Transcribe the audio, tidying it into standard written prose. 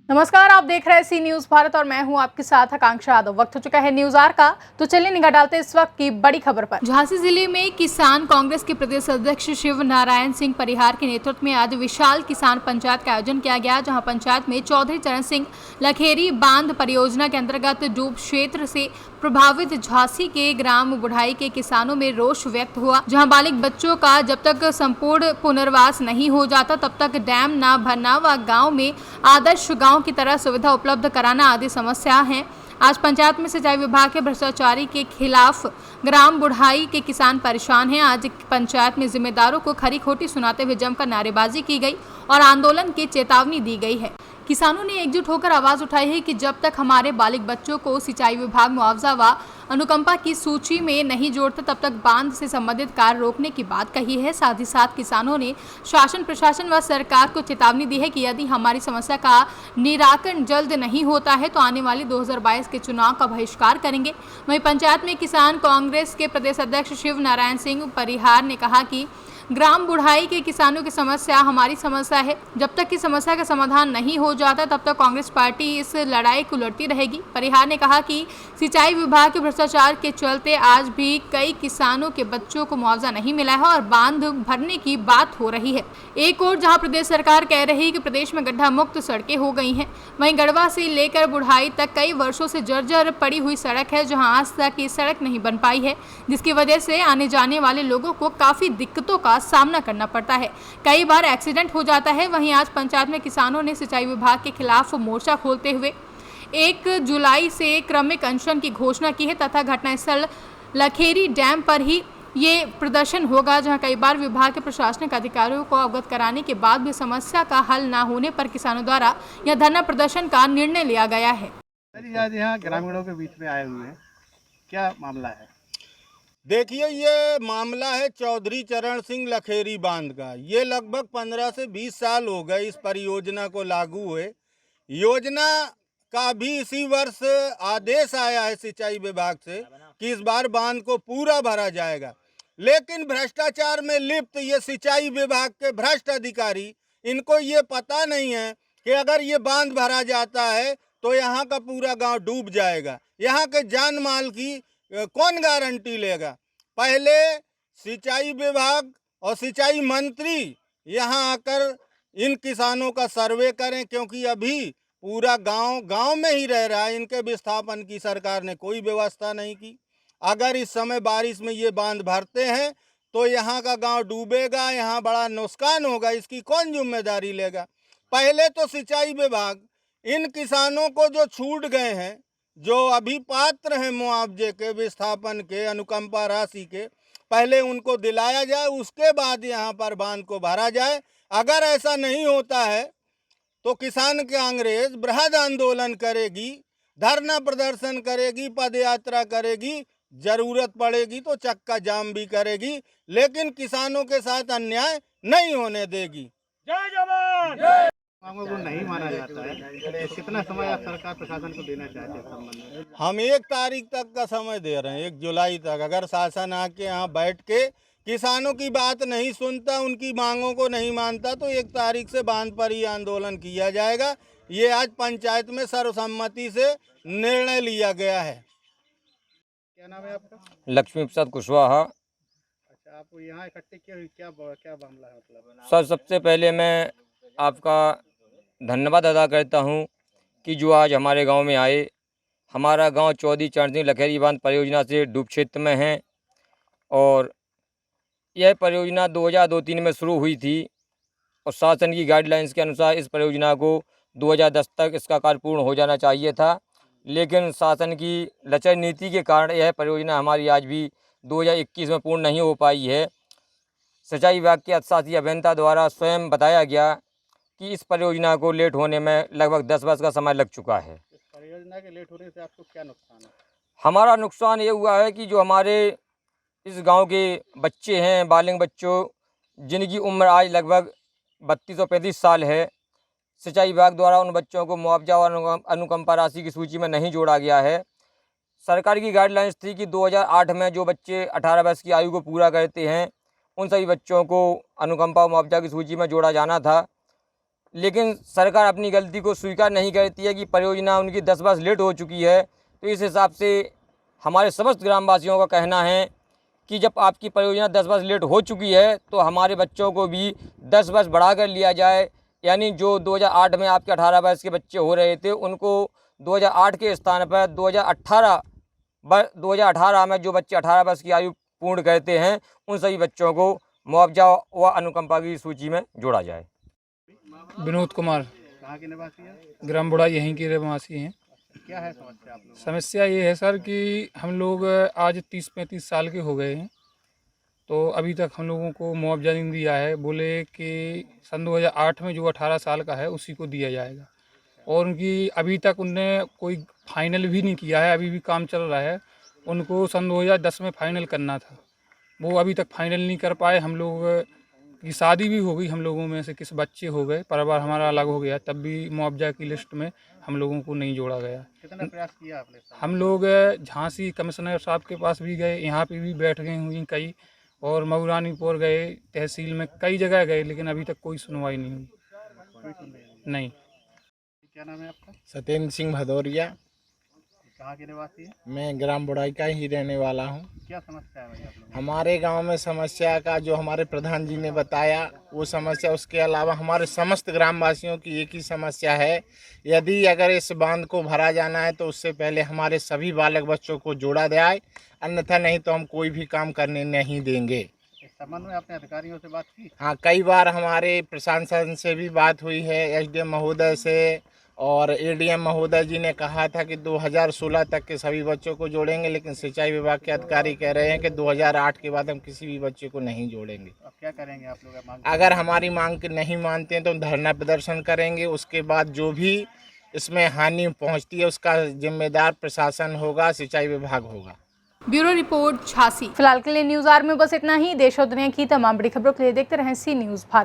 नमस्कार, आप देख रहे हैं सी न्यूज भारत और मैं हूं आपके साथ आकांक्षा यादव। वक्त हो चुका है न्यूज आर का, तो चलिए निगाह डालते हैं इस वक्त की बड़ी खबर पर। झांसी जिले में किसान कांग्रेस के प्रदेश अध्यक्ष शिव नारायण सिंह परिहार के नेतृत्व में आज विशाल किसान पंचायत का आयोजन किया गया, जहां पंचायत में चौधरी चरण सिंह लखेरी बांध परियोजना के अंतर्गत डूब क्षेत्र से प्रभावित झांसी के ग्राम बुढ़ाई के किसानों में रोष व्यक्त हुआ, जहां बालिग बच्चों का जब तक संपूर्ण पुनर्वास नहीं हो जाता तब तक डैम न भरना व गाँव में आदर्श गाँव की तरह सुविधा उपलब्ध कराना आदि समस्या हैं। आज पंचायत में सिंचाई विभाग के भ्रष्टाचारी के खिलाफ ग्राम बुढ़ाई के किसान परेशान हैं। आज पंचायत में जिम्मेदारों को खरी खोटी सुनाते हुए जमकर नारेबाजी की गई और आंदोलन की चेतावनी दी गई है। किसानों ने एकजुट होकर आवाज उठाई है कि जब तक हमारे बालिग बच्चों को सिंचाई विभाग मुआवजा व अनुकंपा की सूची में नहीं जोड़ता तब तक बांध से संबंधित कार्य रोकने की बात कही है। साथ ही साथ किसानों ने शासन प्रशासन व सरकार को चेतावनी दी है कि यदि हमारी समस्या का निराकरण जल्द नहीं होता है तो आने वाली 2022 के चुनाव का बहिष्कार करेंगे। वहीं पंचायत में किसान कांग्रेस के प्रदेश अध्यक्ष शिव नारायण सिंह परिहार ने कहा कि ग्राम बुढ़ाई के किसानों की समस्या हमारी समस्या है। जब तक की समस्या का समाधान नहीं हो जाता तब तक कांग्रेस पार्टी इस लड़ाई को लड़ती रहेगी। परिहार ने कहा कि सिंचाई विभाग के भ्रष्टाचार के चलते आज भी कई किसानों के बच्चों को मुआवजा नहीं मिला है और बांध भरने की बात हो रही है। एक और जहां प्रदेश सरकार कह रही है कि प्रदेश में गड्ढा मुक्त सड़कें हो गई हैं, वहीं गढ़वा से लेकर बुढ़ाई तक कई वर्षों से जर्जर पड़ी हुई सड़क है, जहां आज तक ये सड़क नहीं बन पाई है, जिसकी वजह से आने जाने वाले लोगों को काफी दिक्कतों का सामना करना पड़ता है। कई बार एक्सीडेंट हो जाता है। वहीं आज पंचायत में किसानों ने सिंचाई विभाग के खिलाफ मोर्चा खोलते हुए 1 जुलाई से क्रमिक अनशन की घोषणा की है तथा घटनास्थल लखेरी डैम पर ही ये प्रदर्शन होगा, जहां कई बार विभाग के प्रशासनिक अधिकारियों को अवगत कराने के बाद भी समस्या का हल न होने पर किसानों द्वारा यह धरना प्रदर्शन का निर्णय लिया गया है। यहाँ ग्रामीणों के बीच में आए हुए हैं, क्या मामला है? देखिए, ये मामला है चौधरी चरण सिंह लखेरी बांध का। ये लगभग 15 से 20 साल हो गए इस परियोजना को लागू हुए। योजना का भी इसी वर्ष आदेश आया है सिंचाई विभाग से कि इस बार बांध को पूरा भरा जाएगा, लेकिन भ्रष्टाचार में लिप्त ये सिंचाई विभाग के भ्रष्ट अधिकारी, इनको ये पता नहीं है कि अगर ये बांध भरा जाता है तो यहाँ का पूरा गांव डूब जाएगा। यहाँ के जान माल की कौन गारंटी लेगा? पहले सिंचाई विभाग और सिंचाई मंत्री यहाँ आकर इन किसानों का सर्वे करें, क्योंकि अभी पूरा गांव में ही रह रहा है। इनके विस्थापन की सरकार ने कोई व्यवस्था नहीं की। अगर इस समय बारिश में ये बांध भरते हैं तो यहाँ का गांव डूबेगा, यहाँ बड़ा नुकसान होगा। इसकी कौन जिम्मेदारी लेगा? पहले तो सिंचाई विभाग इन किसानों को जो छूट गए हैं, जो अभी पात्र हैं मुआवजे के, विस्थापन के, अनुकंपा राशि के, पहले उनको दिलाया जाए, उसके बाद यहाँ पर बांध को भरा जाए। अगर ऐसा नहीं होता है तो किसान कांग्रेस बृहद आंदोलन करेगी, धरना प्रदर्शन करेगी, पद यात्रा करेगी, जरूरत पड़ेगी तो चक्का जाम भी करेगी, लेकिन किसानों के साथ अन्याय नहीं होने देगी। जय जवान। मांगों को नहीं माना जाता है, तो कितना समय आप सरकार प्रशासन को देना चाहते हैं संबंध में? हम 1 तारीख तक का समय दे रहे हैं, 1 जुलाई तक। अगर शासन आके यहाँ बैठ के किसानों की बात नहीं सुनता, उनकी मांगों को नहीं मानता, तो 1 तारीख से बांध पर ही आंदोलन किया जाएगा। ये आज पंचायत में सर्वसम्मति से निर्णय लिया गया है। क्या नाम है आपका? लक्ष्मी प्रसाद कुशवाहा। अच्छा, आप यहाँ इकट्ठे किए हुए, क्या मामला है? मतलब सर, सबसे पहले मैं आपका धन्यवाद अदा करता हूँ कि जो आज हमारे गांव में आए। हमारा गांव चौधरी चरण सिंह लखेरी बांध परियोजना से डूब क्षेत्र में है और यह परियोजना 2002-03 में शुरू हुई थी और शासन की गाइडलाइंस के अनुसार इस परियोजना को 2010 तक इसका कार्य पूर्ण हो जाना चाहिए था, लेकिन शासन की लचर नीति के कारण यह परियोजना हमारी आज भी 2021 में पूर्ण नहीं हो पाई है। सिंचाई विभाग के अधिशासी अभियंता द्वारा स्वयं बताया गया कि इस परियोजना को लेट होने में लगभग 10 वर्ष का समय लग चुका है। इस परियोजना के लेट होने से आपको क्या नुकसान है? हमारा नुकसान ये हुआ है कि जो हमारे इस गांव के बच्चे हैं, बालिग बच्चों, जिनकी उम्र आज लगभग 32 और 35 साल है, सिंचाई विभाग द्वारा उन बच्चों को मुआवजा और अनुकंपा राशि की सूची में नहीं जोड़ा गया है। सरकार की गाइडलाइंस थी कि 2008 में जो बच्चे 18 वर्ष की आयु को पूरा करते हैं उन सभी बच्चों को अनुकंपा मुआवजा की सूची में जोड़ा जाना था। लेकिन सरकार अपनी गलती को स्वीकार नहीं करती है कि परियोजना उनकी 10 वर्ष लेट हो चुकी है। तो इस हिसाब से हमारे समस्त ग्रामवासियों का कहना है कि जब आपकी परियोजना 10 वर्ष लेट हो चुकी है तो हमारे बच्चों को भी 10 वर्ष बढ़ा कर लिया जाए। यानी जो 2008 में आपके 18 वर्ष के बच्चे हो रहे थे उनको 2008 के स्थान पर 2018 में जो बच्चे 18 वर्ष की आयु पूर्ण करते हैं उन सभी बच्चों को मुआवजा व अनुकंपा की सूची में जोड़ा जाए। विनोद कुमार, कहाँ के निवासी है? ग्राम बुढ़ा यहीं के रहवासी हैं। क्या है समस्या आप लोग? समस्या ये है सर कि हम लोग आज 30-35 साल के हो गए हैं, तो अभी तक हम लोगों को मुआवजा नहीं दिया है। बोले कि सन 2008 में जो 18 साल का है उसी को दिया जाएगा, और उनकी अभी तक उनने कोई फाइनल भी नहीं किया है, अभी भी काम चल रहा है। उनको सन 2010 में फाइनल करना था, वो अभी तक फाइनल नहीं कर पाए। हम लोग की शादी भी हो गई, हम लोगों में से किस बच्चे हो गए, परिवार हमारा अलग हो गया, तब भी मुआवजा की लिस्ट में हम लोगों को नहीं जोड़ा गया। कितना प्रयास किया आपने? हम लोग झांसी कमिश्नर साहब के पास भी गए, यहाँ पे भी बैठ गए हुई कई, और मऊरानीपुर गए, तहसील में कई जगह गए, लेकिन अभी तक कोई सुनवाई नहीं हुई। कोई सुन नहीं। क्या नाम है आपका? सत्येंद्र सिंह भदौरिया। कहाँ के निवासी है? मैं ग्राम बुढ़ाई का ही रहने वाला हूँ। क्या समस्या है भाई आप लोग? हमारे गांव में समस्या का जो हमारे प्रधान जी ने बताया वो समस्या, उसके अलावा हमारे समस्त ग्रामवासियों की एक ही समस्या है। यदि अगर इस बांध को भरा जाना है तो उससे पहले हमारे सभी बालक बच्चों को जोड़ा जाए, अन्यथा नहीं तो हम कोई भी काम करने नहीं देंगे। इस संबंध में आपने अधिकारियों से बात की? हाँ, कई बार हमारे प्रशासन से भी बात हुई है, एसडीएम महोदय से, और एडीएम महोदय जी ने कहा था कि 2016 तक के सभी बच्चों को जोड़ेंगे, लेकिन सिंचाई विभाग के अधिकारी कह रहे हैं कि 2008 के बाद हम किसी भी बच्चे को नहीं जोड़ेंगे। अब क्या करेंगे आप लोग? मांग अगर हमारी मांग नहीं मानते हैं तो हम धरना प्रदर्शन करेंगे। उसके बाद जो भी इसमें हानि पहुंचती है उसका जिम्मेदार प्रशासन होगा, सिंचाई विभाग होगा। Bureau report Jhansi. फिलहाल के लिए न्यूज आर में बस इतना ही। देश और दुनिया की तमाम बड़ी खबरों के लिए देखते रहें सी न्यूज भारत।